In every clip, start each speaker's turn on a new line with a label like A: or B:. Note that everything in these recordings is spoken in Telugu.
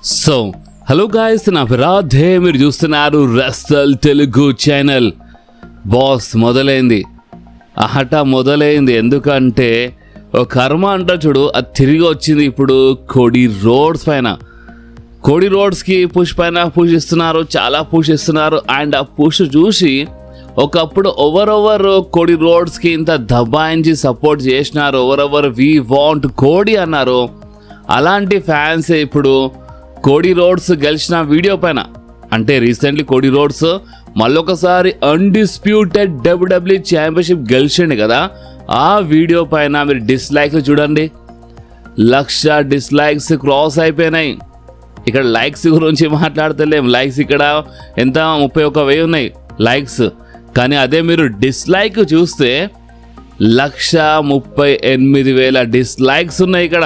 A: సో హలో గాయ్స్, నా రాధే, మీరు చూస్తున్నారు రెస్టల్ తెలుగు ఛానల్. బాస్ మొదలైంది, ఆట మొదలైంది. ఎందుకంటే ఒక కర్మ అంట చూడు, అది తిరిగి వచ్చింది. ఇప్పుడు కోడి రోడ్స్ పైన, కోడి రోడ్స్కి పుష్ పైన పుష్ ఇస్తున్నారు, చాలా పుష్ ఇస్తున్నారు. అండ్ ఆ పుష్ చూసి ఒకప్పుడు ఓవర్ కోడి రోడ్స్కి ఇంత దబాయించి సపోర్ట్ చేసినారు, ఓవర్ వి వాంట్ కోడి అన్నారు. అలాంటి ఫ్యాన్స్ ఇప్పుడు కోడి రోడ్స్ గెలిచిన వీడియో పైన, అంటే రీసెంట్లీ కోడి రోడ్స్ మళ్ళొకసారి అన్డిస్ప్యూటెడ్ డబ్ల్యూడబ్ల్యూఈ ఛాంపియన్షిప్ గెలిచిండు కదా, ఆ వీడియో పైన మీరు డిస్లైక్లు చూడండి, 1,00,000 డిస్లైక్స్ క్రాస్ అయిపోయినాయి. ఇక్కడ లైక్స్ గురించి మాట్లాడతలేం, లైక్స్ ఇక్కడ ఎంత 31,000 ఉన్నాయి లైక్స్. కానీ అదే మీరు డిస్లైక్ చూస్తే 1,38,000 డిస్లైక్స్ ఉన్నాయి ఇక్కడ.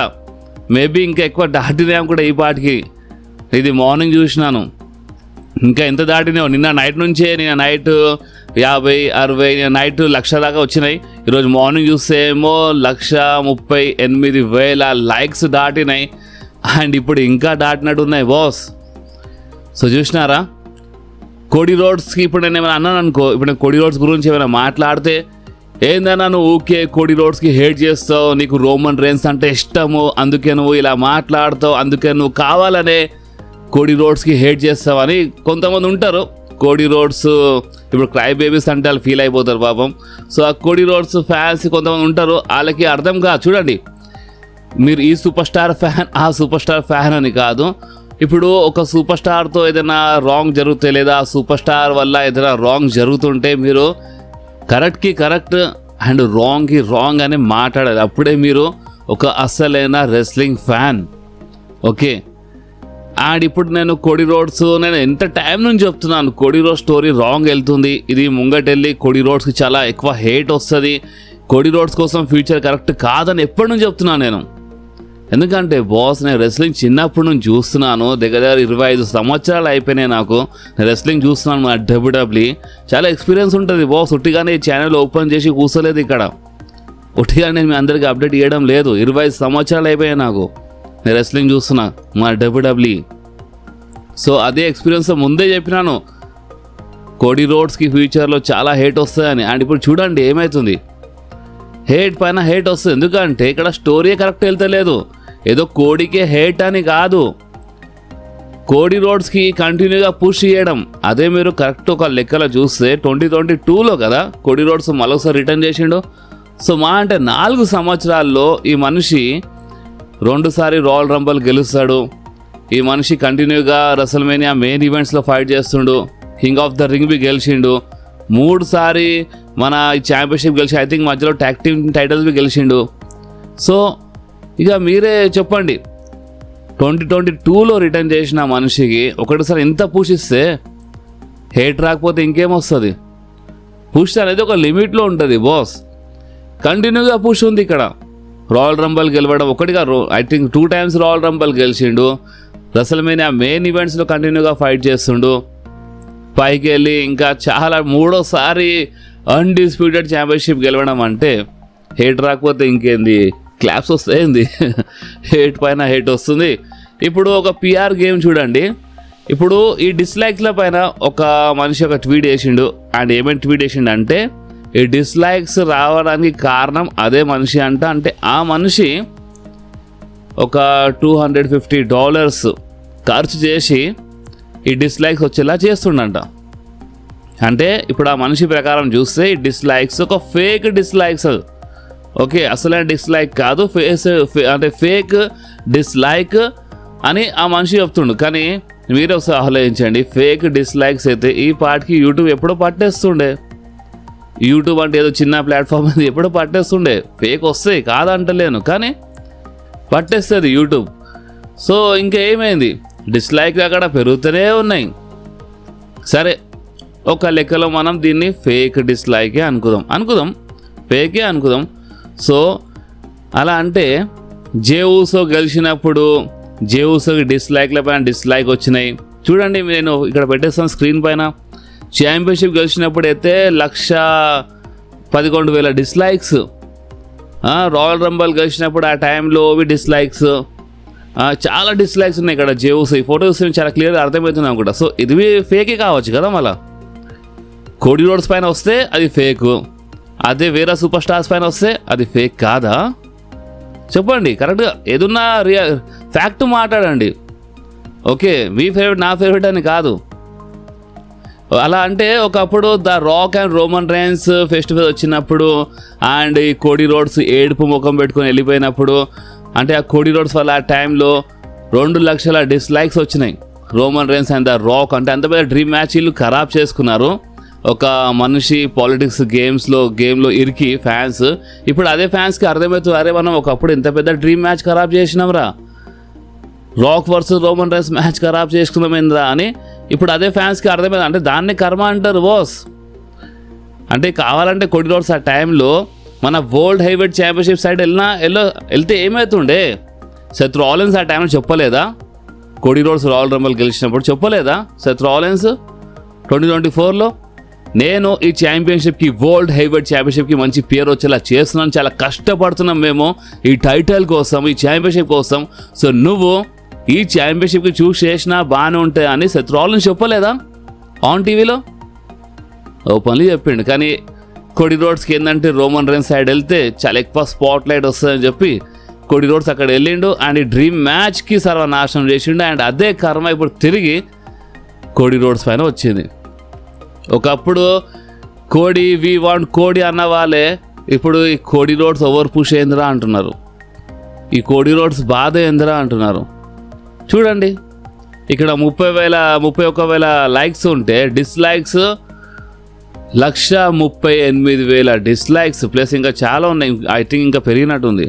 A: మేబీ ఇంకా ఎక్కువ దాటినాం కూడా ఈ పాటికి. ఇది మార్నింగ్ చూసినాను, ఇంకా ఎంత దాటినావు. నిన్న నైట్ నుంచే, నిన్న నైట్ 50, 60, నైట్ 1,00,000 దాకా వచ్చినాయి. ఈరోజు మార్నింగ్ చూస్తే ఏమో 1,38,000 లైక్స్ దాటినాయి. అండ్ ఇప్పుడు ఇంకా దాటినట్టు ఉన్నాయి బాస్. సో చూసినారా, కోడి రోడ్స్కి ఇప్పుడు నేను ఏమైనా అన్నాను అనుకో, ఇప్పుడు నేను కోడి రోడ్స్ గురించి ఏమైనా మాట్లాడితే, ఏందన్నా నువ్వు ఊకే కోడి రోడ్స్కి హేట్ చేస్తావు, నీకు రోమన్ రేన్స్ అంటే ఇష్టము, అందుకే నువ్వు ఇలా మాట్లాడతావు, అందుకే నువ్వు కావాలనే కోడి రోడ్స్కి హేట్ చేస్తావు అని కొంతమంది ఉంటారు. కోడి రోడ్స్ ఇప్పుడు క్రై బేబీస్ అంటే వాళ్ళు ఫీల్ అయిపోతారు పాపం. సో ఆ కోడి రోడ్స్ ఫ్యాన్స్ కొంతమంది ఉంటారు, వాళ్ళకి అర్థం కాదు. చూడండి, మీరు ఈ సూపర్ స్టార్ ఫ్యాన్, ఆ సూపర్ స్టార్ ఫ్యాన్ అని కాదు. ఇప్పుడు ఒక సూపర్ స్టార్తో ఏదైనా రాంగ్ జరుగుతే, లేదా ఆ సూపర్ స్టార్ వల్ల ఏదైనా రాంగ్ జరుగుతుంటే మీరు కరెక్ట్కి కరెక్ట్ అండ్ రాంగ్కి రాంగ్ అని మాట్లాడాలి. అప్పుడే మీరు ఒక అసలైన రెస్లింగ్ ఫ్యాన్. ఓకే, అండ్ ఇప్పుడు నేను కోడి రోడ్స్, నేను ఎంత టైం నుంచి చెప్తున్నాను, కోడి రోడ్స్ స్టోరీ రాంగ్ వెళ్తుంది, ఇది ముంగటెళ్ళి కోడి రోడ్స్కి చాలా ఎక్కువ హేట్ వస్తుంది, కోడి రోడ్స్ కోసం ఫ్యూచర్ కరెక్ట్ కాదని ఎప్పటి నుంచి చెప్తున్నాను నేను. ఎందుకంటే బాస్, నేను రెస్లింగ్ చిన్నప్పటి నుంచి చూస్తున్నాను, దగ్గర 25 సంవత్సరాలు అయిపోయినాయి నాకు రెస్లింగ్ చూస్తున్నాను. మన డబ్ల్యూడబ్ల్యూఈ చాలా ఎక్స్పీరియన్స్ ఉంటుంది బాస్. ఒట్టిగానే ఈ ఛానల్ ఓపెన్ చేసి కూర్చోలేదు ఇక్కడ, ఒట్టిగానే నేను మీ అందరికీ అప్డేట్ చేయడం లేదు. 25 సంవత్సరాలు అయిపోయాయి నాకు, నేను రెస్లింగ్ చూస్తున్నా మన డబ్ల్యూడబ్ల్యూఈ. సో అదే ఎక్స్పీరియన్స్ ముందే చెప్పినాను, కోడి రోడ్స్కి ఫ్యూచర్లో చాలా హేట్ వస్తుందని. అండ్ ఇప్పుడు చూడండి ఏమవుతుంది, హేట్ పైన హేట్ వస్తుంది. ఎందుకంటే ఇక్కడ స్టోరీ కరెక్ట్ వెళ్తలేదు. ఏదో కోడికే హేట్ అని కాదు, కోడి రోడ్స్కి కంటిన్యూగా పుష్ చేయడం. అదే మీరు కరెక్ట్ ఒక లెక్కలో చూస్తే 2022లో కదా కోడి రోడ్స్ మరొకసారి రిటర్న్ చేసిండు. సో మా అంటే 4 సంవత్సరాల్లో ఈ మనిషి 2 సారి రాయల్ రంబల్ గెలుస్తాడు. ఈ మనిషి కంటిన్యూగా రెసల్మేనియా మెయిన్ ఈవెంట్స్లో ఫైట్ చేస్తుండు, కింగ్ ఆఫ్ ద రింగ్ బి గెలిచిండు, 3 సారి మన ఈ ఛాంపియన్షిప్ గెలిచి, ఐ థింక్ మధ్యలో ట్యాగ్ టీమ్ టైటిల్స్ బి గెలిచిండు. సో ఇక మీరే చెప్పండి, 2022లో రిటర్న్ చేసిన మనిషికి ఒకటిసారి ఇంత పుష్ ఇస్తే హేట్ రాకపోతే ఇంకేమొస్తుంది? పుష్ అనేది ఒక లిమిట్లో ఉంటుంది బాస్. కంటిన్యూగా పుష్ ఉంది ఇక్కడ. రాయల్ రంబల్ గెలవడం ఒకటిగా, I think 2 times Royal Rumble గెలిచిండు, రెసల్మేనియా మెయిన్ ఈవెంట్స్లో కంటిన్యూగా ఫైట్ చేస్తుండు, పైకి వెళ్ళి ఇంకా చాలా 3వ సారి అన్డిస్ప్యూటెడ్ ఛాంపియన్షిప్ గెలవడం. అంటే హేట్ రాకపోతే ఇంకేంది, క్లాప్స్ వస్తాయింది. హేట్ పైన హేట్ వస్తుంది. ఇప్పుడు ఒక పిఆర్ గేమ్ చూడండి. ఇప్పుడు ఈ డిస్లైక్ల పైన ఒక మనిషి ఒక ట్వీట్ చేసిండు. అండ్ ఏమేమి ట్వీట్ చేసిండు అంటే, ఈ డిస్లైక్స్ రావడానికి కారణం అదే మనిషి అంట. అంటే ఆ మనిషి ఒక $250 ఖర్చు చేసి ఈ డిస్లైక్స్ వచ్చేలా చేస్తుండంట. అంటే ఇప్పుడు ఆ మనిషి ప్రకారం చూస్తే ఈ డిస్లైక్స్ ఒక ఫేక్ డిస్లైక్స్. ఓకే, అసలైన డిస్లైక్ కాదు, అంటే ఫేక్ డిస్లైక్ అని ఆ మనిషి చెప్తుండు. కానీ మీరు ఒకసారి ఆలోచించండి, ఫేక్ డిస్లైక్స్ అయితే ఈ పాటికి యూట్యూబ్ ఎప్పుడో పట్టేస్తుండే. యూట్యూబ్ అంటే ఏదో చిన్న ప్లాట్ఫామ్ అది ఎప్పుడో పట్టేస్తుండే. ఫేక్ వస్తాయి కాదంటలేను, కానీ పట్టేస్తుంది యూట్యూబ్. సో ఇంకా ఏమైంది, డిస్లైక్ అక్కడ పెరుగుతూనే ఉన్నాయి. సరే, ఒక లెక్కలో మనం దీన్ని ఫేక్ డిస్లైకే అనుకుందాం, ఫేకే అనుకుందాం. సో అలా అంటే జే ఊసో గెలిచినప్పుడు జే ఊసోకి డిస్లైక్ల పైన డిస్లైక్ వచ్చినాయి. చూడండి, నేను ఇక్కడ పెట్టేస్తాను స్క్రీన్ పైన. ఛాంపియన్షిప్ గెలిచినప్పుడు అయితే 1,11,000 డిస్లైక్స్. రాయల్ రంబల్ గెలిచినప్పుడు ఆ టైంలో డిస్లైక్స్. చాలా డిస్లైక్స్ ఉన్నాయి ఇక్కడ. జేయూస్ ఈ ఫోటో చూస్తే చాలా క్లియర్గా అర్థమవుతుంది అనుకుంటా. సో ఇది ఫేకే కావచ్చు కదా. మళ్ళీ కోడి రోడ్స్ పైన వస్తే అది ఫేకు, అదే వేరే సూపర్ స్టార్స్ పైన వస్తే అది ఫేక్ కాదా? చెప్పండి కరెక్ట్గా ఏదున్నా ఫ్యాక్ట్ మాట్లాడండి. ఓకే మీ ఫేవరెట్ నా ఫేవరెట్ అని కాదు. అలా అంటే ఒకప్పుడు the rock and Roman rains festival వచ్చినప్పుడు అండ్ ఈ కోడి రోడ్స్ ఏడుపు ముఖం పెట్టుకొని వెళ్ళిపోయినప్పుడు, అంటే ఆ కోడి రోడ్స్ వల్ల ఆ టైంలో 2 లక్షల డిస్లైక్స్ వచ్చినాయి. Roman Reigns and the rock అంటే అంత పెద్ద డ్రీమ్ మ్యాచ్ వీళ్ళు ఖరాబ్ చేసుకున్నారు. ఒక మనిషి పాలిటిక్స్ గేమ్లో ఇరికి ఫ్యాన్స్. ఇప్పుడు అదే ఫ్యాన్స్కి అర్థమవుతుంది, అరే మనం ఒకప్పుడు ఇంత పెద్ద డ్రీమ్ మ్యాచ్ ఖరాబ్ చేసినాం రా, rock versus Roman Reigns match ఖరాబ్ చేసుకున్నాం ఏంద్రా అని ఇప్పుడు అదే ఫ్యాన్స్కి అర్థమైంది. అంటే దాన్ని కర్మ అంటారు బాస్. అంటే కావాలంటే కోడి రోడ్స్ ఆ టైంలో మన వరల్డ్ హెవీవెయిట్ ఛాంపియన్షిప్ సైడ్ వెళ్తే ఏమవుతుండే? సెత్ రాలిన్స్ ఆ టైంలో చెప్పలేదా? కోడి రోడ్స్ రాయల్ రంబల్ గెలిచినప్పుడు చెప్పలేదా సెత్ రాలిన్స్ 2024లో నేను ఈ ఛాంపియన్షిప్కి వరల్డ్ హెవీవెయిట్ ఛాంపియన్షిప్కి మంచి పేరు వచ్చేలా చేస్తున్నాను, చాలా కష్టపడుతున్నాం మేము ఈ టైటిల్ కోసం, ఈ ఛాంపియన్షిప్ కోసం. సో నువ్వు ఈ ఛాంపియన్షిప్కి చూస్ చేసినా బాగానే ఉంటాయి అని సెత్ రాలిన్స్ చెప్పలేదా ఆన్ టీవీలో? ఓపెన్లీ చెప్పిండు. కానీ కోడి రోడ్స్కి ఏంటంటే రోమన్ రైన్స్ సైడ్ వెళ్తే చాలా ఎక్కువ స్పాట్ లైట్ వస్తుందని చెప్పి కోడి రోడ్స్ అక్కడ వెళ్ళిండు అండ్ ఈ డ్రీమ్ మ్యాచ్కి సర్వనాశనం చేసిండు. అండ్ అదే కర్మ ఇప్పుడు తిరిగి కోడి రోడ్స్ పైన వచ్చింది. ఒకప్పుడు కోడి వి వాంట్ కోడి అన్న వాళ్ళే ఇప్పుడు ఈ కోడి రోడ్స్ ఓవర్ పుష్ ఏందిరా అంటున్నారు, ఈ కోడి రోడ్స్ బాధ ఏందిరా అంటున్నారు. చూడండి ఇక్కడ 31,000 లైక్స్ ఉంటే డిస్లైక్స్ 138,000 డిస్లైక్స్ ప్లస్ ఇంకా చాలా ఉన్నాయి. ఐ థింక్ ఇంకా పెరిగినట్టుంది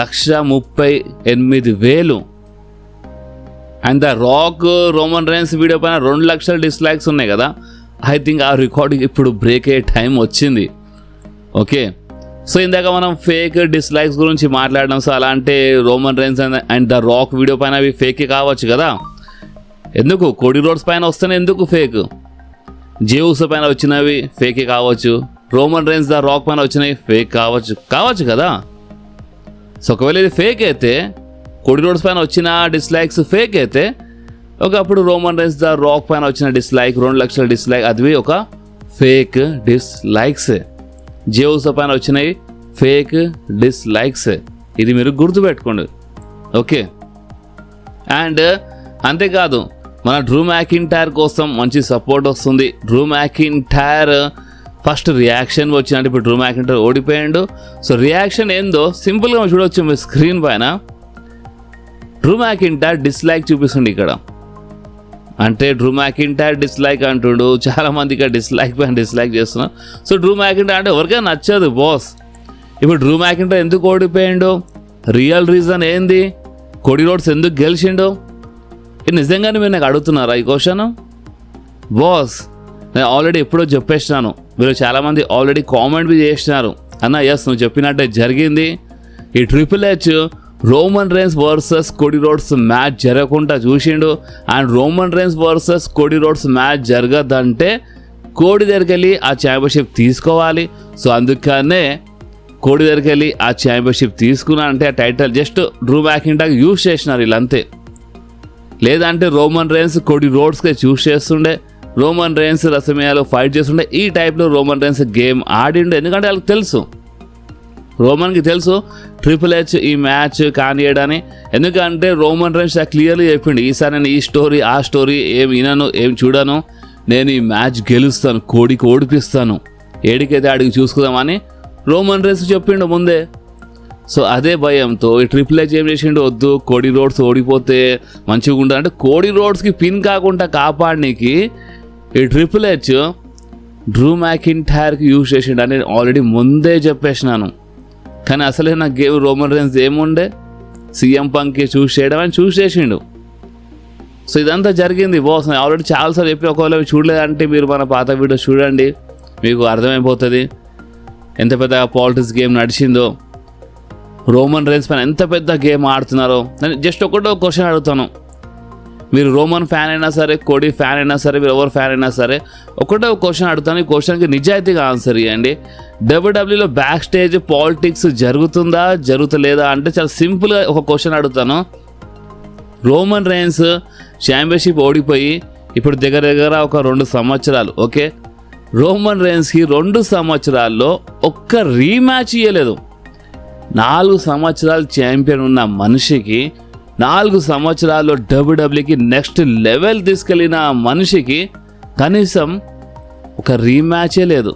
A: 138,000. And the rock Roman Reigns video పైన 2 లక్షల డిస్లైక్స్ ఉన్నాయి కదా. ఐ థింక్ ఆ రికార్డింగ్ ఇప్పుడు బ్రేక్ అయ్యే టైం వచ్చింది. ఓకే సో ఇందాక మనం ఫేక్ డిస్లైక్స్ గురించి మాట్లాడడం. సో అలా అంటే Roman Reigns and the rock video పైన అవి ఫేకే కావచ్చు కదా. ఎందుకు కోడి రోడ్స్ పైన వస్తేనే ఎందుకు ఫేక్? జేయూస్ పైన వచ్చినవి ఫేకే కావచ్చు, రోమన్ రైన్స్ ద రాక్ పైన వచ్చినవి ఫేక్ కావచ్చు కదా. సో ఒకవేళ ఇది ఫేక్ అయితే, కోడి రోడ్స్ పైన వచ్చిన డిస్లైక్స్ ఫేక్ అయితే, ఒకప్పుడు రోమన్ రైన్స్ ద రాక్ పైన వచ్చిన డిస్లైక్ 2 లక్షల డిస్లైక్ అది ఒక ఫేక్ డిస్లైక్స్. జేయూస్ పైన వచ్చినవి ఫేక్ డిస్లైక్స్. ఇది మీరు గుర్తుపెట్టుకోండి. ఓకే అండ్ అంతేకాదు మన డ్రూ మ్యాకింటైర్ కోసం మంచి సపోర్ట్ వస్తుంది. డ్రూ మ్యాకింటైర్ ఫస్ట్ రియాక్షన్ వచ్చినట్టు ఇప్పుడు డ్రూ మ్యాకింటైర్ ఓడిపోయాడు. సో రియాక్షన్ ఏందో సింపుల్గా చూడవచ్చు మీ స్క్రీన్ పైన. డ్రూ మ్యాకింటైర్ డిస్లైక్ చూపిస్తుంది ఇక్కడ. అంటే డ్రూ మ్యాకింటైర్ డిస్లైక్ అంటుడు, చాలామంది ఇక్కడ డిస్లైక్ పైన డిస్లైక్ చేస్తున్నారు. సో డ్రూ మ్యాకింటైర్ అంటే ఎవరికైనా నచ్చదు బాస్. ఇప్పుడు డ్రూ మ్యాకింటైర్ ఎందుకు ఓడిపోయాడు? రియల్ రీజన్ ఏంది? కోడి రోడ్స్ ఎందుకు గెలిచిండు? ఇది నిజంగానే మీరు నాకు అడుగుతున్నారా ఈ క్వశ్చన్? బాస్ నేను ఆల్రెడీ ఎప్పుడో చెప్పేసినాను, మీరు చాలామంది ఆల్రెడీ కామెంట్ బి చేసినారు, అన్న ఎస్ నువ్వు చెప్పినట్టే జరిగింది. ఈ triple H Roman Reigns versus Cody Rhodes match జరగకుండా చూసిండు. And Roman Reigns versus Cody Rhodes match జరగదంటే కోడి దగ్గరికి వెళ్ళి ఆ ఛాంపియన్షిప్ తీసుకోవాలి. సో అందుకనే కోడి దగ్గరికి వెళ్ళి ఆ ఛాంపియన్షిప్ తీసుకున్నా అంటే ఆ title just Drew McIntyre use చేసినారు వీళ్ళంతే. లేదంటే రోమన్ రైన్స్ కోడి రోడ్స్కే చూస్ చేస్తుండే, రోమన్ రైన్స్ రసమయాలో ఫైట్ చేస్తుండే. ఈ టైప్లో రోమన్ రైన్స్ గేమ్ ఆడిండు. ఎందుకంటే వాళ్ళకి తెలుసు, రోమన్కి తెలుసు ట్రిపుల్ హెచ్ ఈ మ్యాచ్ కానియడని. ఎందుకంటే రోమన్ రైన్స్ క్లియర్లీ చెప్పిండు, ఈసారి నేను ఈ స్టోరీ ఆ స్టోరీ ఏం వినను ఏం చూడను, నేను ఈ మ్యాచ్ గెలుస్తాను, కోడికి ఓడిపిస్తాను, ఏడికైతే ఆడికి చూసుకుందామని రోమన్ రైన్స్ చెప్పిండు ముందే. సో అదే భయంతో ఈ ట్రిపుల్ హెచ్ ఏం చేసిండు, వద్దు కోడి రోడ్స్ ఓడిపోతే మంచిగా ఉంటుంది అంటే కోడి రోడ్స్కి పిన్ కాకుండా కాపాడడానికి ఈ ట్రిపుల్ హెచ్ డ్రూ మ్యాకింటైర్కి యూజ్ చేసిండు అని ఆల్రెడీ ముందే చెప్పేసినాను. కానీ అసలే నా గేమ్ రోమన్ రైన్స్ ఏముండే, సీఎం పంక్కి చూస్ చేయడం అని చూస్ చేసిండు. సో ఇదంతా జరిగింది బాస్. నేను ఆల్రెడీ చాలాసార్లు చెప్పి ఒకవేళ చూడలేదంటే మీరు మన పాత వీడియో చూడండి, మీకు అర్థమైపోతుంది ఎంత పెద్ద పాలిటిక్స్ గేమ్ నడిచిందో, రోమన్ రైన్స్ పైన ఎంత పెద్ద గేమ్ ఆడుతున్నారో. నేను జస్ట్ ఒకటో క్వశ్చన్ అడుగుతాను, మీరు రోమన్ ఫ్యాన్ అయినా సరే, కోడి ఫ్యాన్ అయినా సరే, మీరు ఎవరు ఫ్యాన్ అయినా సరే, ఒకటో క్వశ్చన్ అడుగుతాను, ఈ క్వశ్చన్కి నిజాయితీగా ఆన్సర్ ఇవ్వండి. డబ్ల్యూడబ్ల్యూలో బ్యాక్ స్టేజ్ పాలిటిక్స్ జరుగుతుందా జరుగుతలేదా అంటే చాలా సింపుల్గా ఒక క్వశ్చన్ అడుగుతాను, రోమన్ రైన్స్ ఛాంపియన్షిప్ ఓడిపోయి ఇప్పుడు దగ్గర ఒక 2 సంవత్సరాలు. ఓకే, రోమన్ రైన్స్కి 2 సంవత్సరాల్లో ఒక్క రీమ్యాచ్ ఇవ్వలేదు. 4 సంవత్సరాలు ఛాంపియన్ ఉన్న మనిషికి, 4 సంవత్సరాల్లో డబ్ల్యూడబ్ల్యూకి నెక్స్ట్ లెవెల్ తీసుకెళ్ళిన మనిషికి కనీసం ఒక రీమ్యాచే లేదు.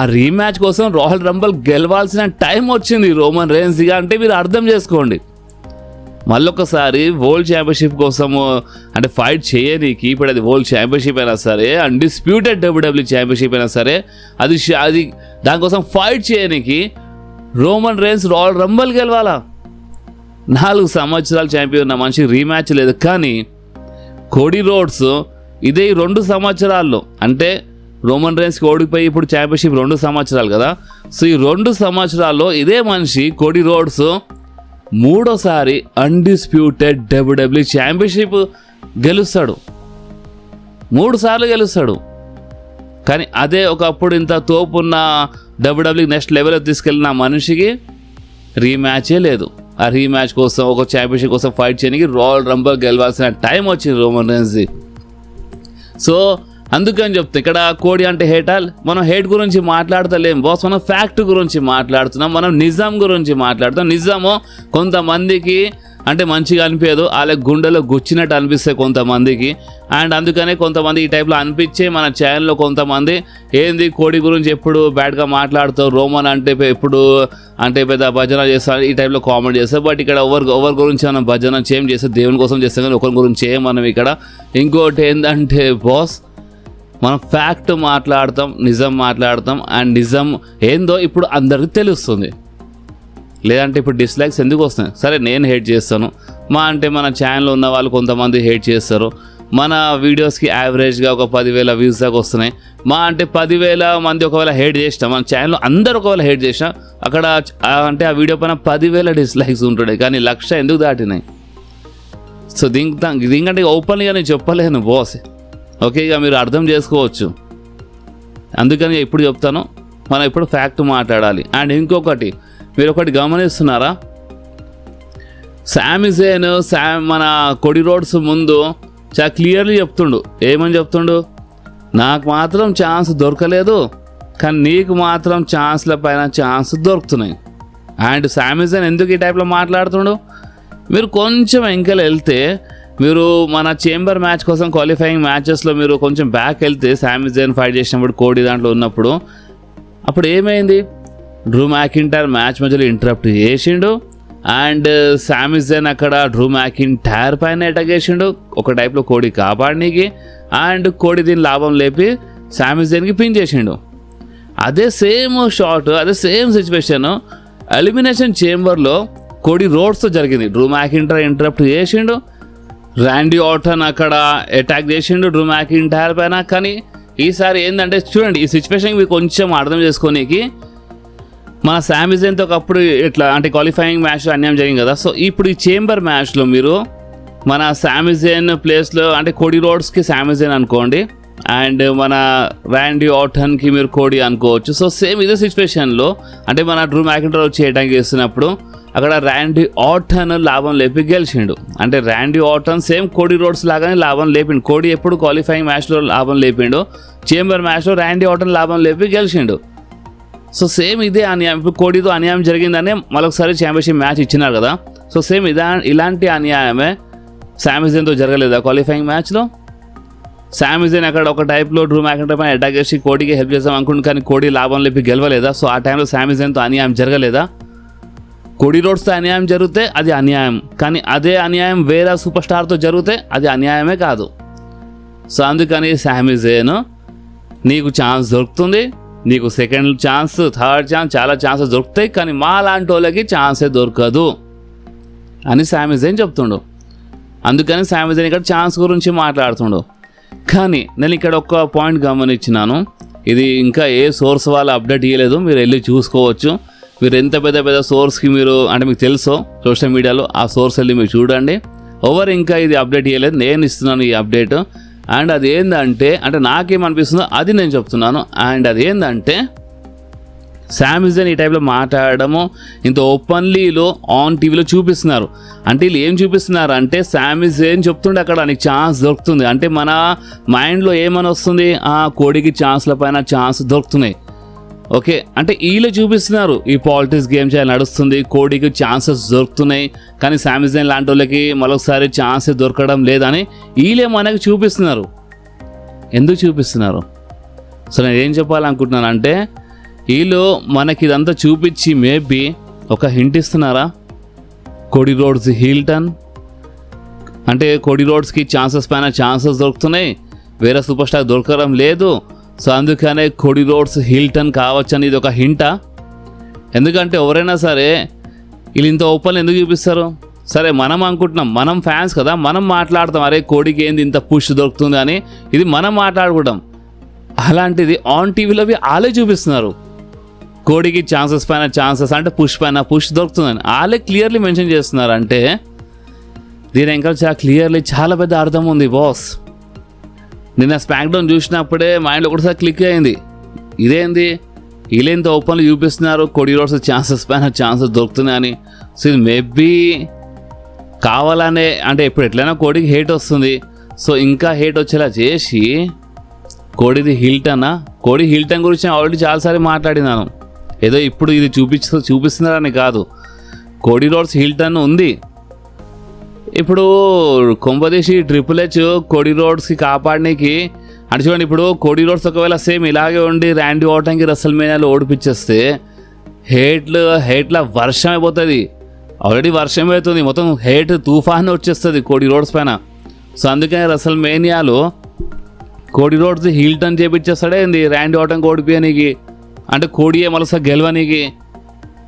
A: ఆ రీమ్యాచ్ కోసం రాయల్ రంబల్ గెలవాల్సిన టైం వచ్చింది రోమన్ రైన్స్గా. అంటే మీరు అర్థం చేసుకోండి, మళ్ళొకసారి వరల్డ్ ఛాంపియన్షిప్ కోసము అంటే ఫైట్ చేయనీకి, ఇప్పుడు అది వరల్డ్ ఛాంపియన్షిప్ అయినా సరే, అన్డిస్ప్యూటెడ్ డబ్ల్యూడబ్ల్యూ ఛాంపియన్షిప్ అయినా సరే, అది దానికోసం ఫైట్ చేయనీకి రోమన్ రైన్స్ రాయల్ రంబల్ గెలవాలా? 4 సంవత్సరాలు ఛాంపియన్ ఉన్న మనిషికి రీమ్యాచ్ లేదు. కానీ కోడీ రోడ్స్ ఇదే 2 సంవత్సరాల్లో, అంటే రోమన్ రైన్స్కి ఓడిపోయి ఇప్పుడు ఛాంపియన్షిప్ 2 సంవత్సరాలు కదా. సో ఈ 2 సంవత్సరాల్లో ఇదే మనిషి కోడీ రోడ్స్ 3వ అన్డిస్ప్యూటెడ్ డబ్ల్యూడబ్ల్యూ ఛాంపియన్షిప్ గెలుస్తాడు. 3 సార్లు గెలుస్తాడు. కానీ అదే ఒకప్పుడు ఇంత తోపున్న డబ్ల్యూడబ్ల్యూ నెక్స్ట్ లెవెల్ తీసుకెళ్ళిన మనిషికి రీమ్యాచే లేదు. ఆ రీమ్యాచ్ కోసం, ఒక ఛాంపియన్షిప్ కోసం ఫైట్ చేయడానికి రాయల్ రంబల్ గెలవాల్సిన టైం వచ్చింది రోమన్ రైన్స్ది. సో అందుకని చెప్తాం, ఇక్కడ కోడి అంటే హేటా? మనం హేట్ గురించి మాట్లాడతలేం బాస్, మనం ఫ్యాక్ట్ గురించి మాట్లాడుతున్నాం, మనం నిజం గురించి మాట్లాడుతాం. నిజము కొంతమందికి అంటే మంచిగా అనిపించదు, వాళ్ళ గుండెలో గుచ్చినట్టు అనిపిస్తాయి కొంతమందికి. అండ్ అందుకనే కొంతమంది ఈ టైప్లో అనిపించే మన ఛానల్లో కొంతమంది ఏంది కోడి గురించి ఎప్పుడు బ్యాడ్గా మాట్లాడుతావు, రోమన్ అంటే ఎప్పుడు అంటే పెద్ద భజన చేస్తారు, ఈ టైప్లో కామెంట్ చేస్తారు. బట్ ఇక్కడ ఎవరి గురించి మనం భజన చేయం చేస్తే దేవుని కోసం చేస్తాం, కానీ ఒకరి గురించి చేయం మనం ఇక్కడ. ఇంకోటి ఏంటంటే బాస్, మనం ఫ్యాక్ట్ మాట్లాడతాం, నిజం మాట్లాడతాం. అండ్ నిజం ఏందో ఇప్పుడు అందరికీ తెలుస్తుంది. లేదంటే ఇప్పుడు డిస్లైక్స్ ఎందుకు వస్తున్నాయి? సరే నేను హేట్ చేస్తాను, అంటే మన ఛానల్లో ఉన్న వాళ్ళు కొంతమంది హేట్ చేస్తారు. మన వీడియోస్కి యావరేజ్గా ఒక 10,000 వ్యూస్ దాకా వస్తున్నాయి. అంటే 10,000 మంది ఒకవేళ హేట్ చేసినా, మన ఛానల్లో అందరు ఒకవేళ హేట్ చేసినా అక్కడ అంటే ఆ వీడియో పైన 10,000 డిస్లైక్స్ ఉంటుండే, కానీ 1,00,000 ఎందుకు దాటినాయి? సో దీనికంటే ఓపెన్గా నేను చెప్పలేను బాస్. ఓకే, ఇక మీరు అర్థం చేసుకోవచ్చు. అందుకని ఇప్పుడు చెప్తాను, మనం ఇప్పుడు ఫ్యాక్ట్ మాట్లాడాలి. అండ్ ఇంకొకటి మీరు ఒకటి గమనిస్తున్నారా, సామీ జైన్ మన కోడీ రోడ్స్ ముందు చాలా క్లియర్లీ చెప్తుండు. ఏమని చెప్తుండు? నాకు మాత్రం ఛాన్స్ దొరకలేదు, కానీ నీకు మాత్రం ఛాన్స్ల పైన ఛాన్స్ దొరుకుతున్నాయి. అండ్ సామీ జైన్ ఎందుకు ఈ టైప్లో మాట్లాడుతుండు? మీరు కొంచెం వెంకలు వెళ్తే, మీరు మన చేంబర్ మ్యాచ్ కోసం క్వాలిఫైయింగ్ మ్యాచెస్లో మీరు కొంచెం బ్యాక్ వెళ్తే, సామీ జైన్ ఫైట్ చేసినప్పుడు కోడి దాంట్లో ఉన్నప్పుడు అప్పుడు ఏమైంది? డ్రూ మ్యాకింటైర్ మ్యాచ్ మధ్యలో ఇంటరప్ట్ చేసిండు. అండ్ సామీ జైన్ అక్కడ డ్రూ మ్యాకింటైర్ పైన అటాక్ చేసిండు ఒక టైప్లో కోడి కాపాడనీకి. అండ్ కోడి దీని లాభం లేపి సామీ జైన్కి పిన్ చేసిండు. అదే సేమ్ షాట్, అదే సేమ్ సిచ్యువేషన్ ఎలిమినేషన్ చేంబర్లో కోడీ రోడ్స్తో జరిగింది. డ్రూ మ్యాకింటైర్ ఇంటరప్ట్ చేసిండు, ర్యాండీ ఆర్టన్ అక్కడ అటాక్ చేసిండు డ్రూ మ్యాకింటైర్ పైన. కానీ ఈసారి ఏంటంటే చూడండి, ఈ సిచ్యువేషన్ మీరు కొంచెం అర్థం చేసుకోనీకి, మన సామీ జైన్తో ఒకప్పుడు ఇట్లా అంటే క్వాలిఫైయింగ్ మ్యాచ్లో అన్యాయం జరిగింది కదా. సో ఇప్పుడు ఈ చేంబర్ మ్యాచ్లో మీరు మన సామీ జైన్ ప్లేస్లో అంటే కోడీ రోడ్స్కి సామీ జైన్ అనుకోండి, అండ్ మన ర్యాండీ ఆర్టన్కి మీరు కోడి అనుకోవచ్చు. సో సేమ్ ఇదే సిచ్యువేషన్లో అంటే మన డ్రూ మ్యాకింటైర్ వచ్చి అటాక్ చేస్తున్నప్పుడు అక్కడ ర్యాండీ ఆర్టన్ లాభం లేపి గెలిచిండు. అంటే Randy Orton same Cody roads లాగానే లాభం లేపిండు. కోడి ఎప్పుడు క్వాలిఫైయింగ్ మ్యాచ్లో లాభం లేపిండు, చేంబర్ మ్యాచ్లో ర్యాండీ ఆర్టన్ లాభం లేపి గెలిచిండు. సో సేమ్ ఇదే అన్యాయం. ఇప్పుడు కోడితో అన్యాయం జరిగిందనే మరొకసారి ఛాంపియన్షిప్ మ్యాచ్ ఇచ్చినారు కదా. సో సేమ్ ఇలాంటి అన్యాయమే సామీ జైన్తో జరగలేదా క్వాలిఫైయింగ్ మ్యాచ్లో? సామీ జైన్ అక్కడ ఒక టైప్లో డ్రూ మ్యాకింటైర్ పైన అటాక్ చేసి కోడికి హెల్ప్ చేద్దాం అనుకుంటు, కానీ కోడి లాభం లేపి గెలవలేదా? సో ఆ టైంలో సామీ జైన్తో అన్యాయం జరగలేదా? కోడీ రోడ్స్తో అన్యాయం జరిగితే అది అన్యాయం, కానీ అదే అన్యాయం వేరే సూపర్ స్టార్తో జరిగితే అది అన్యాయమే కాదు. సో అందుకని సామీ జైన్ నీకు ఛాన్స్ దొరుకుతుంది, నీకు సెకండ్ ఛాన్స్, థర్డ్ ఛాన్స్, చాలా ఛాన్సెస్ దొరుకుతాయి, కానీ మా లాంటి వాళ్ళకి ఛాన్సే దొరకదు అని సామీ జైన్ చెప్తుండు. అందుకని సామీ జైన్ ఇక్కడ ఛాన్స్ గురించి మాట్లాడుతుండు. కానీ నేను ఇక్కడ ఒక పాయింట్ గమనించినాను, ఇది ఇంకా ఏ సోర్స్ వాళ్ళు అప్డేట్ ఇవ్వలేదు, మీరు వెళ్ళి చూసుకోవచ్చు. మీరు ఎంత పెద్ద పెద్ద సోర్స్కి మీరు అంటే మీకు తెలుసో సోషల్ మీడియాలో, ఆ సోర్స్ వెళ్ళి మీరు చూడండి. ఎవరు ఇంకా ఇది అప్డేట్ ఇవ్వలేదు, నేను ఇస్తున్నాను ఈ అప్డేట్. అండ్ అది ఏంటంటే, అంటే నాకేమనిపిస్తుందో అది నేను చెప్తున్నాను. అండ్ అది ఏంటంటే, శామీ జైన్ ఈ టైప్లో మాట్లాడడము ఇంత ఓపెన్లీలో ఆన్ టీవీలో చూపిస్తున్నారు. అంటే వీళ్ళు ఏం చూపిస్తున్నారు అంటే శామీ జైన్ చెప్తుండే అక్కడ నీకు ఛాన్స్ దొరుకుతుంది అంటే మన మైండ్లో ఏమని వస్తుంది, కోడికి ఛాన్స్ల పైన ఛాన్స్ దొరుకుతున్నాయి. ఓకే, అంటే వీళ్ళు చూపిస్తున్నారు ఈ పాలిటిక్స్ గేమ్ చేయాలి నడుస్తుంది, కోడికి ఛాన్సెస్ దొరుకుతున్నాయి, కానీ శామీ జైన్ లాంటి వాళ్ళకి మరొకసారి ఛాన్స్ దొరకడం లేదని వీళ్ళే మనకి చూపిస్తున్నారు. ఎందుకు చూపిస్తున్నారు? సో నేను ఏం చెప్పాలనుకుంటున్నాను అంటే వీళ్ళు మనకి ఇదంతా చూపించి మేబీ ఒక హింట్ ఇస్తున్నారా, కోడి రోడ్స్ హిల్టన్ అంటే కోడి రోడ్స్కి ఛాన్సెస్ పైన ఛాన్సెస్ దొరుకుతున్నాయి, వేరే సూపర్ స్టార్ దొరకడం లేదు, సో అందుకనే కోడి రోడ్స్ హిల్టన్ కావచ్చు అని ఇది ఒక హింటా? ఎందుకంటే ఎవరైనా సరే వీళ్ళు ఇంత ఓపెన్ ఎందుకు చూపిస్తారు? సరే మనం అనుకుంటున్నాం, మనం ఫ్యాన్స్ కదా, మనం మాట్లాడతాం అరే కోడికి ఏంది ఇంత పుష్ దొరుకుతుంది అని, ఇది మనం మాట్లాడుకుంటాం. అలాంటిది ఆన్ టీవీలో వాళ్ళే చూపిస్తున్నారు కోడికి ఛాన్సెస్ పైన ఛాన్సెస్ అంటే పుష్ పైన పుష్ దొరుకుతుందని వాళ్ళే క్లియర్లీ మెన్షన్ చేస్తున్నారు. అంటే దీని ఇంకా చాలా క్లియర్లీ చాలా పెద్ద అర్థం ఉంది బాస్. నిన్న స్మాక్ డౌన్ చూసినప్పుడే మైండ్లో ఒకటిసారి క్లిక్ అయింది, ఇదేంది వీళ్ళేంత ఓపెన్లో చూపిస్తున్నారు కోడి రోడ్స్ ఛాన్సెస్ పైన ఛాన్సెస్ దొరుకుతున్నాయని. సో ఇది మేబీ కావాలనే అంటే ఇప్పుడు ఎట్లయినా కోడికి హేట్ వస్తుంది, సో ఇంకా హేట్ వచ్చేలా చేసి కోడిది హిల్టనా, కోడి హిల్టన్ గురించి ఆల్రెడీ చాలాసార్లు మాట్లాడినాను, ఏదో ఇప్పుడు ఇది చూపిస్తున్నారని కాదు, కోడి రోడ్స్ హిల్టన్ ఉంది. ఇప్పుడు కొంపదీసి ట్రిపుల్ హెచ్ కోడి రోడ్స్కి కాపాడడానికి అంటే చూడండి, ఇప్పుడు కోడి రోడ్స్ ఒకవేళ సేమ్ ఇలాగే ఉండి ర్యాండీ ఆర్టన్కి రెసల్మేనియాలో ఓడిపించేస్తే హేట్ల వర్షం అయిపోతుంది. ఆల్రెడీ వర్షం అవుతుంది, మొత్తం హేట్ తుఫాన్ వచ్చేస్తుంది కోడి రోడ్స్ పైన. సో అందుకని రెసల్మేనియాలో కోడి రోడ్స్ హిల్టన్ చేపించేస్తాడే ఏంది ర్యాండీ ఆర్టన్కి ఓడిపోయానికి, అంటే కోడియే మళ్ళీ గెలవనికి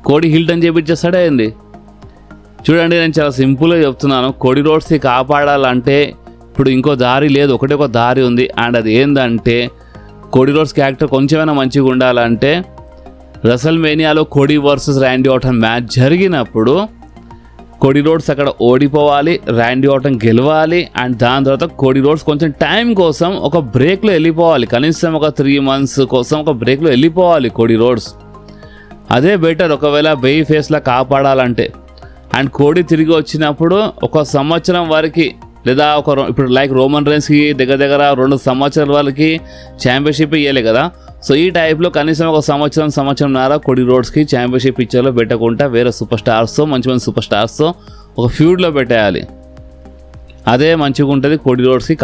A: కోడి హిల్టన్ చేపించేస్తాడే ఏంది? చూడండి నేను చాలా సింపుల్గా చెప్తున్నాను, కోడి రోడ్స్ని కాపాడాలంటే ఇప్పుడు ఇంకో దారి లేదు, ఒకటే ఒక దారి ఉంది. అండ్ అది ఏంటంటే కోడి రోడ్స్ క్యారెక్టర్ కొంచెమైనా మంచిగా ఉండాలంటే రెసల్మేనియాలో కోడి వర్సెస్ ర్యాండీ ఆర్టన్ మ్యాచ్ జరిగినప్పుడు కోడి రోడ్స్ అక్కడ ఓడిపోవాలి, ర్యాండీ ఆర్టన్ గెలవాలి. అండ్ దాని తర్వాత కోడి రోడ్స్ కొంచెం టైం కోసం ఒక బ్రేక్లో వెళ్ళిపోవాలి, కనీసం ఒక 3 months కోసం ఒక బ్రేక్లో వెళ్ళిపోవాలి కోడి రోడ్స్. అదే బెటర్ ఒకవేళ బెయి ఫేస్లా కాపాడాలంటే. అండ్ కోడి తిరిగి వచ్చినప్పుడు 1 సంవత్సరం వరకు లేదా ఇప్పుడు లైక్ రోమన్ రైన్స్కి దగ్గర 2 సంవత్సరాల వరకు ఛాంపియన్షిప్ ఇవ్వాలి కదా, సో ఈ టైప్లో కనీసం 1 సంవత్సరంన్నర కోడి రోడ్స్కి ఛాంపియన్షిప్ పిక్చర్లో పెట్టకుండా వేరే సూపర్ స్టార్స్తో మంచి సూపర్ స్టార్స్తో ఒక ఫ్యూడ్లో పెట్టేయాలి. అదే మంచిగా ఉంటుంది. కోడి రోడ్స్కి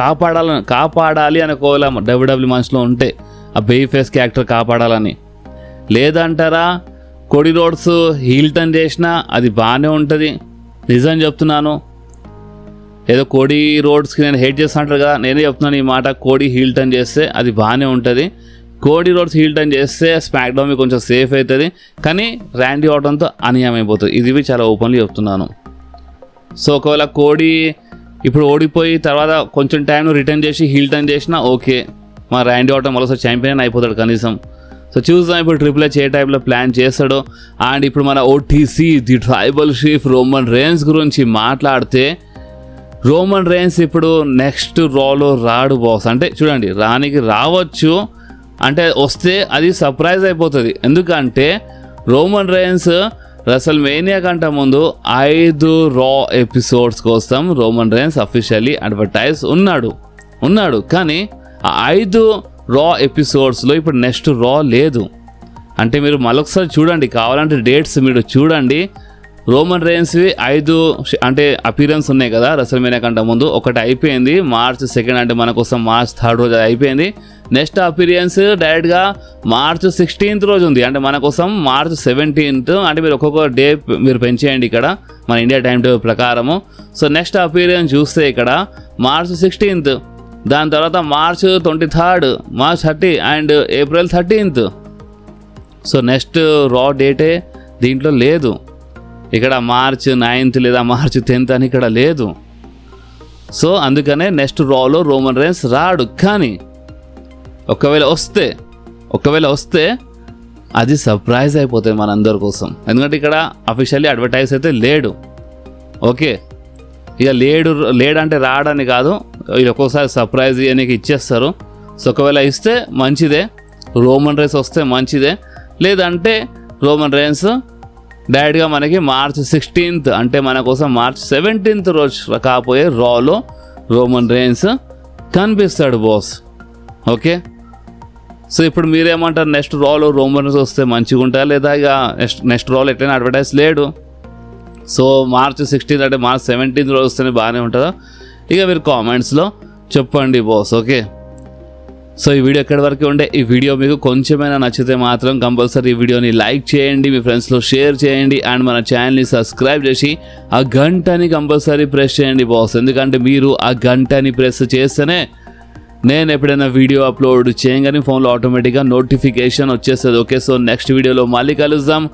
A: కాపాడాలి అని ఒకవేళ డబ్ల్యూడబ్ల్యూ మనసులో ఉంటే ఆ బెయి ఫేస్ క్యారెక్టర్ కాపాడాలని. లేదంటారా కోడి రోడ్స్ హీల్టన్ చేసినా అది బాగానే ఉంటుంది. నిజం చెప్తున్నాను, ఏదో కోడి రోడ్స్కి నేను హేట్ చేస్తా అంటారు కదా, నేనే చెప్తున్నాను ఈ మాట, కోడి హీల్టన్ చేస్తే అది బాగానే ఉంటుంది. కోడి రోడ్స్ హీల్టన్ చేస్తే స్మాక్ డౌన్ కొంచెం సేఫ్ అవుతుంది, కానీ ర్యాండీ ఆర్టన్తో అన్యాయం అయిపోతుంది. ఇది చాలా ఓపెన్లీ చెప్తున్నాను. సో ఒకవేళ కోడి ఇప్పుడు ఓడిపోయి తర్వాత కొంచెం టైం రిటర్న్ చేసి హీల్టన్ చేసినా ఓకే, మా ర్యాండీ ఆర్టన్ మరోసారి ఛాంపియన్ అయిపోతాడు కనీసం. సో చూద్దాం ఇప్పుడు ట్రిపుల్ హెచ్ ఏ టైప్లో ప్లాన్ చేస్తాడో. అండ్ ఇప్పుడు మన OTC the tribal chief Roman rains గురించి మాట్లాడితే, రోమన్ రేన్స్ ఇప్పుడు నెక్స్ట్ రాలో రాడు బాస్. అంటే చూడండి రావచ్చు, అంటే వస్తే అది సర్ప్రైజ్ అయిపోతుంది. ఎందుకంటే రోమన్ రేన్స్ రెసల్మేనియా కంటే ముందు 5 రా ఎపిసోడ్స్ కోసం రోమన్ రేన్స్ అఫీషియల్లీ అడ్వర్టైజ్ ఉన్నాడు. కానీ ఆ 5 రా ఎపిసోడ్స్లో ఇప్పుడు నెక్స్ట్ రా లేదు. అంటే మీరు మరొకసారి చూడండి, కావాలంటే డేట్స్ మీరు చూడండి. రోమన్ రేన్స్వి 5 అంటే అపీరెన్స్ ఉన్నాయి కదా రెసల్మేనియా కంటే ముందు. ఒకటి అయిపోయింది March 2 అంటే మన కోసం March 3 రోజు అయిపోయింది. నెక్స్ట్ అపీరియన్స్ డైరెక్ట్గా March 16 రోజు ఉంది, అంటే మన కోసం March 17. అంటే మీరు ఒక్కొక్క డే మీరు పెంచేయండి ఇక్కడ మన ఇండియా టైం టేబుల్ ప్రకారము. సో నెక్స్ట్ అపీరియన్స్ చూస్తే ఇక్కడ March 16, దాని తర్వాత March 23, March 30 and April 13. So next రా డేటే దీంట్లో లేదు. ఇక్కడ March 9 లేదా March 10 అని ఇక్కడ లేదు. సో అందుకనే నెక్స్ట్ రాలో రోమన్ రేన్స్ రాడు. కానీ ఒకవేళ వస్తే అది సర్ప్రైజ్ అయిపోతుంది మనందరి కోసం. ఎందుకంటే ఇక్కడ అఫీషియల్లీ అడ్వర్టైజ్ అయితే లేడు. ఓకే, ఇక లేడంటే రాడని కాదు, ఇది ఒక్కోసారి సర్ప్రైజ్ అనేది ఇచ్చేస్తారు. సో ఒకవేళ ఇస్తే మంచిదే, రోమన్ రేన్స్ వస్తే మంచిదే. లేదంటే రోమన్ రేన్స్ డైరెక్ట్గా మనకి మార్చ్ 16th అంటే మన కోసం మార్చ్ 17th రోజు కాపోయే రాలో రోమన్ రేన్స్ కనిపిస్తాడు బాస్. ఓకే, సో ఇప్పుడు మీరేమంటారు, నెక్స్ట్ రాలో రోమన్ రేన్స్ వస్తే మంచిగా ఉంటాయా, లేదా ఇక నెక్స్ట్ రాలో ఎట్లయినా అడ్వర్టైజ్ లేడు, సో మార్చ్ 16th అంటే మార్చ్ 17th రోజు వస్తేనే బాగానే ఉంటుందా, ఇక మీరు కామెంట్స్లో చెప్పండి బాస్. ఓకే, సో ఈ వీడియో ఎక్కడి వరకు ఉండే, ఈ వీడియో మీకు కొంచెమైనా నచ్చితే మాత్రం కంపల్సరీ ఈ వీడియోని లైక్ చేయండి, మీ ఫ్రెండ్స్లో షేర్ చేయండి, అండ్ మన ఛానల్ని సబ్స్క్రైబ్ చేసి ఆ గంటని కంపల్సరీ ప్రెస్ చేయండి బాస్. ఎందుకంటే మీరు ఆ గంటని ప్రెస్ చేస్తేనే నేను ఎప్పుడైనా వీడియో అప్లోడ్ చేయగానే ఫోన్లో ఆటోమేటిక్గా నోటిఫికేషన్ వచ్చేస్తుంది. ఓకే, సో నెక్స్ట్ వీడియోలో మళ్ళీ కలుద్దాం.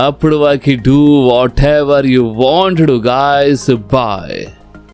A: అప్పుడు వరకు do whatever you want to do guys. Bye.